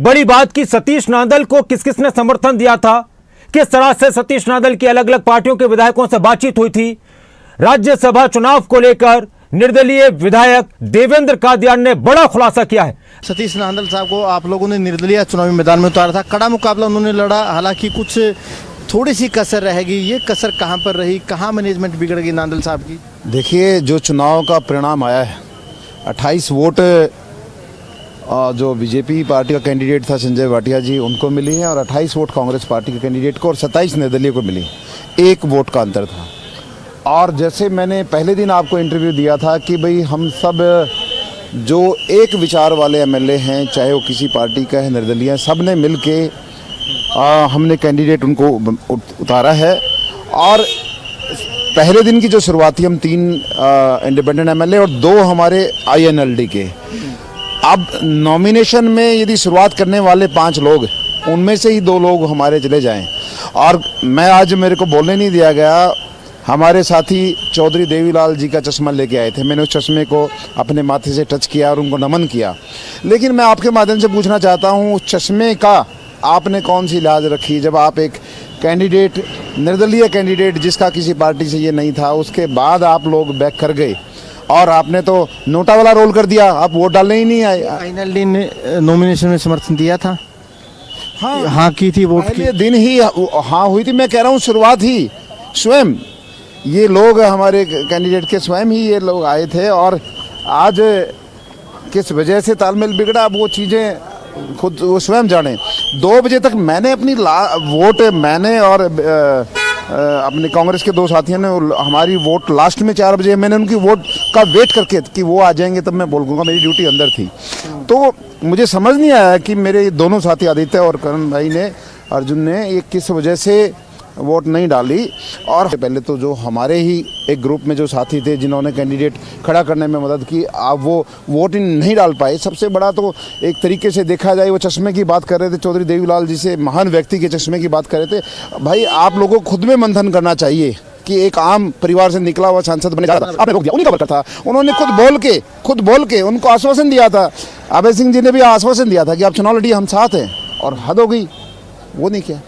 बड़ी बात की सतीश नांदल को किस किसने समर्थन दिया था, किस तरह से सतीश नांदल की अलग अलग पार्टियों के विधायकों से बातचीत हुई थी। राज्यसभा चुनाव को लेकर निर्दलीय विधायक देवेंद्र कादियान ने बड़ा खुलासा किया है। सतीश नांदल साहब को आप लोगों ने निर्दलीय चुनावी मैदान में उतारा था, कड़ा मुकाबला उन्होंने लड़ा। हालांकि कुछ थोड़ी सी कसर रहेगी, ये कसर कहां पर रही, कहां मैनेजमेंट बिगड़ गई नांदल साहब की? देखिए, जो चुनाव का परिणाम आया है, 28 वोट जो बीजेपी पार्टी का कैंडिडेट था संजय भाटिया जी, उनको मिली है और 28 वोट कांग्रेस पार्टी के कैंडिडेट को और 27 निर्दलीय को मिली। 1 वोट का अंतर था। और जैसे मैंने पहले दिन आपको इंटरव्यू दिया था कि भाई हम सब जो एक विचार वाले एमएलए हैं, चाहे वो किसी पार्टी का है, निर्दलीय है, सब ने मिल के हमने कैंडिडेट उनको उतारा है। और पहले दिन की जो शुरुआत थी, हम 3 इंडिपेंडेंट एमएलए और 2 हमारे आईएनएलडी के। अब नॉमिनेशन में यदि शुरुआत करने वाले 5 लोग, उनमें से ही 2 लोग हमारे चले जाएं। और मैं आज, मेरे को बोलने नहीं दिया गया, हमारे साथी चौधरी देवीलाल जी का चश्मा लेके आए थे। मैंने उस चश्मे को अपने माथे से टच किया और उनको नमन किया। लेकिन मैं आपके माध्यम से पूछना चाहता हूँ, उस चश्मे का आपने कौन सी लाज रखी जब आप एक कैंडिडेट, निर्दलीय कैंडिडेट जिसका किसी पार्टी से ये नहीं था, उसके बाद आप लोग बैक कर गए और आपने तो नोटा वाला रोल कर दिया, आप वोट डालने ही नहीं आए। आईएनएलडी ने नॉमिनेशन में समर्थन दिया था? हाँ की थी, वोट पहले दिन ही हाँ हुई थी। मैं कह रहा हूँ शुरुआत ही स्वयं ये लोग, हमारे कैंडिडेट के स्वयं ही ये लोग आए थे। और आज किस वजह से तालमेल बिगड़ा, अब वो चीज़ें खुद वो स्वयं जाने। 2 बजे तक मैंने अपनी वोट, मैंने और अपने कांग्रेस के 2 साथियों ने हमारी वोट लास्ट में 4 बजे मैंने उनकी वोट का वेट करके कि वो आ जाएंगे तब मैं बोलूँगा, मेरी ड्यूटी अंदर थी। तो मुझे समझ नहीं आया कि मेरे दोनों साथी आदित्य और करण भाई ने, अर्जुन ने, ये किस वजह से वोट नहीं डाली। और पहले तो जो हमारे ही एक ग्रुप में जो साथी थे जिन्होंने कैंडिडेट खड़ा करने में मदद की, आप वो वोट नहीं डाल पाए। सबसे बड़ा तो एक तरीके से देखा जाए, वो चश्मे की बात कर रहे थे, चौधरी देवीलाल जी से, महान व्यक्ति के चश्मे की बात कर रहे थे। भाई, आप लोगों को खुद में मंथन करना चाहिए कि एक आम परिवार से निकला हुआ सांसद बने जा रहा था, आपने रोक दिया। उन्हीं का वर्कर था, उन्होंने खुद बोल के उनको आश्वासन दिया था। अभय सिंह जी ने भी आश्वासन दिया था कि आप चुनाव लड़िए, हम साथ हैं, और हद हो गई, वो नहीं किया।